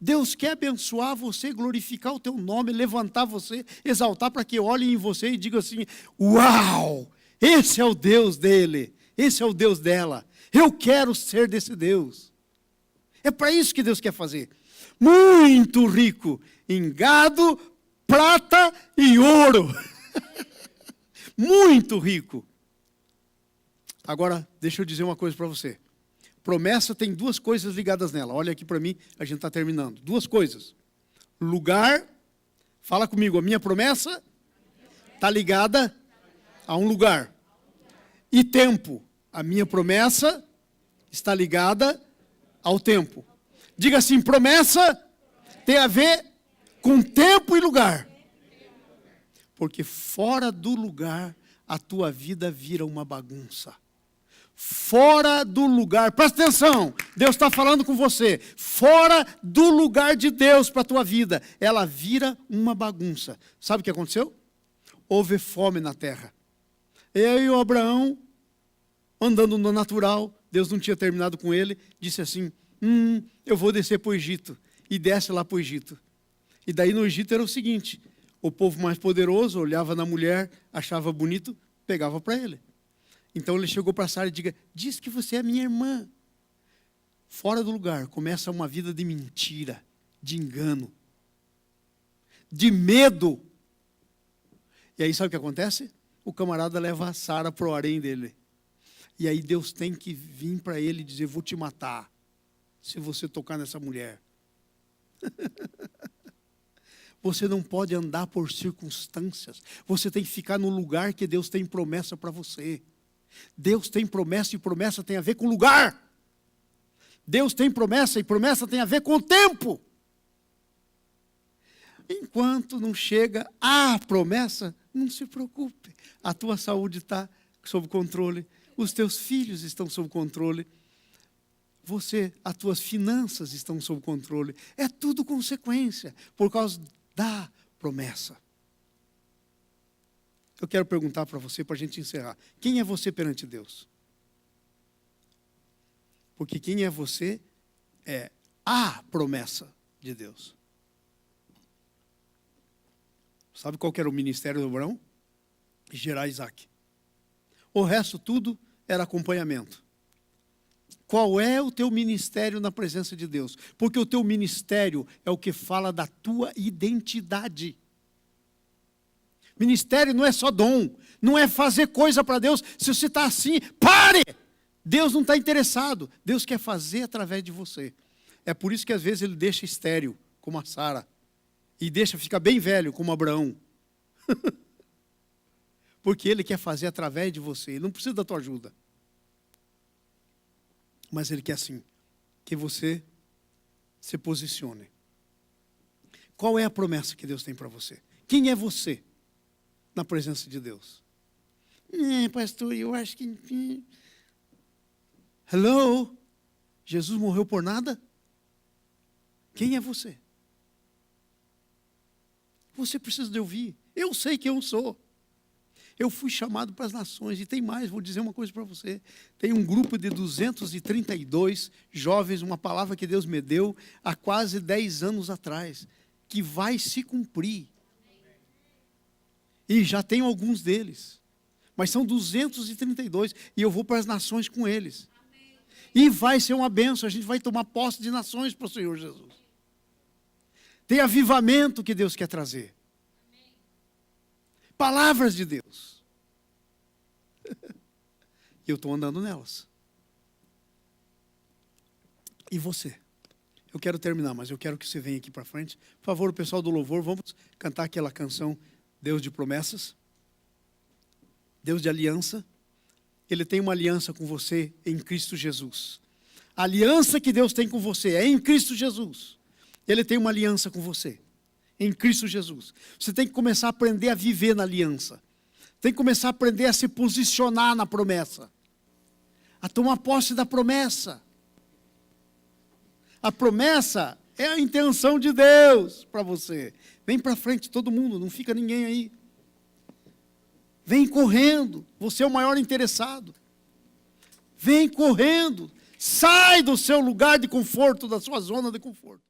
Deus quer abençoar você, glorificar o teu nome, levantar você, exaltar para que olhem em você e digam assim, uau, esse é o Deus dele, esse é o Deus dela. Eu quero ser desse Deus. É para isso que Deus quer fazer. Muito rico em gado, prata e ouro. Muito rico. Agora, deixa eu dizer uma coisa para você. Promessa tem duas coisas ligadas nela. Olha aqui para mim, a gente está terminando. Duas coisas. Lugar, fala comigo, a minha promessa está ligada a um lugar. E tempo, a minha promessa está ligada ao tempo. Diga assim, promessa tem a ver com tempo e lugar. Porque fora do lugar, a tua vida vira uma bagunça. Fora do lugar, presta atenção, Deus está falando com você. Fora do lugar de Deus para a tua vida, ela vira uma bagunça. Sabe o que aconteceu? Houve fome na terra. Eu e o Abraão, andando no natural, Deus não tinha terminado com ele, disse assim, eu vou descer para o Egito. E desce lá para o Egito. E daí no Egito era o seguinte, o povo mais poderoso olhava na mulher, achava bonito, pegava para ele. Então ele chegou para Sara e diz que você é minha irmã. Fora do lugar, começa uma vida de mentira, de engano, de medo. E aí sabe o que acontece? O camarada leva a Sara para o harém dele. E aí Deus tem que vir para ele e dizer, vou te matar, se você tocar nessa mulher. Você não pode andar por circunstâncias. Você tem que ficar no lugar que Deus tem promessa para você. Deus tem promessa e promessa tem a ver com lugar. Deus tem promessa e promessa tem a ver com o tempo. Enquanto não chega a promessa, não se preocupe. A tua saúde está sob controle. Os teus filhos estão sob controle. As tuas finanças estão sob controle. É tudo consequência, por causa da promessa. Eu quero perguntar para você, para a gente encerrar. Quem é você perante Deus? Porque quem é você é a promessa de Deus. Sabe qual que era o ministério de Abraão? Gerar Isaac. O resto tudo era acompanhamento. Qual é o teu ministério na presença de Deus? Porque o teu ministério é o que fala da tua identidade. Ministério não é só dom, não é fazer coisa para Deus. Se você está assim, pare! Deus não está interessado. Deus quer fazer através de você. É por isso que às vezes Ele deixa estéril, como a Sara, e deixa ficar bem velho, como Abraão. Porque Ele quer fazer através de você. Ele não precisa da tua ajuda. Mas Ele quer assim, que você se posicione. Qual é a promessa que Deus tem para você? Quem é você na presença de Deus? Pastor, eu acho que... Hello? Jesus morreu por nada? Quem é você? Você precisa de ouvir. Eu sei quem eu sou. Eu fui chamado para as nações, e tem mais, vou dizer uma coisa para você. Tem um grupo de 232 jovens, uma palavra que Deus me deu há quase 10 anos atrás, que vai se cumprir. E já tenho alguns deles. Mas são 232, e eu vou para as nações com eles. E vai ser uma bênção, a gente vai tomar posse de nações para o Senhor Jesus. Tem avivamento que Deus quer trazer. Palavras de Deus. E eu estou andando nelas. E você? Eu quero terminar, mas eu quero que você venha aqui para frente. Por favor, o pessoal do louvor, vamos cantar aquela canção Deus de promessas. Deus de aliança. Ele tem uma aliança com você em Cristo Jesus. A aliança que Deus tem com você é em Cristo Jesus. Ele tem uma aliança com você. Em Cristo Jesus. Você tem que começar a aprender a viver na aliança. Tem que começar a aprender a se posicionar na promessa. A tomar posse da promessa. A promessa é a intenção de Deus para você. Vem para frente todo mundo, não fica ninguém aí. Vem correndo, você é o maior interessado. Vem correndo, sai do seu lugar de conforto, da sua zona de conforto.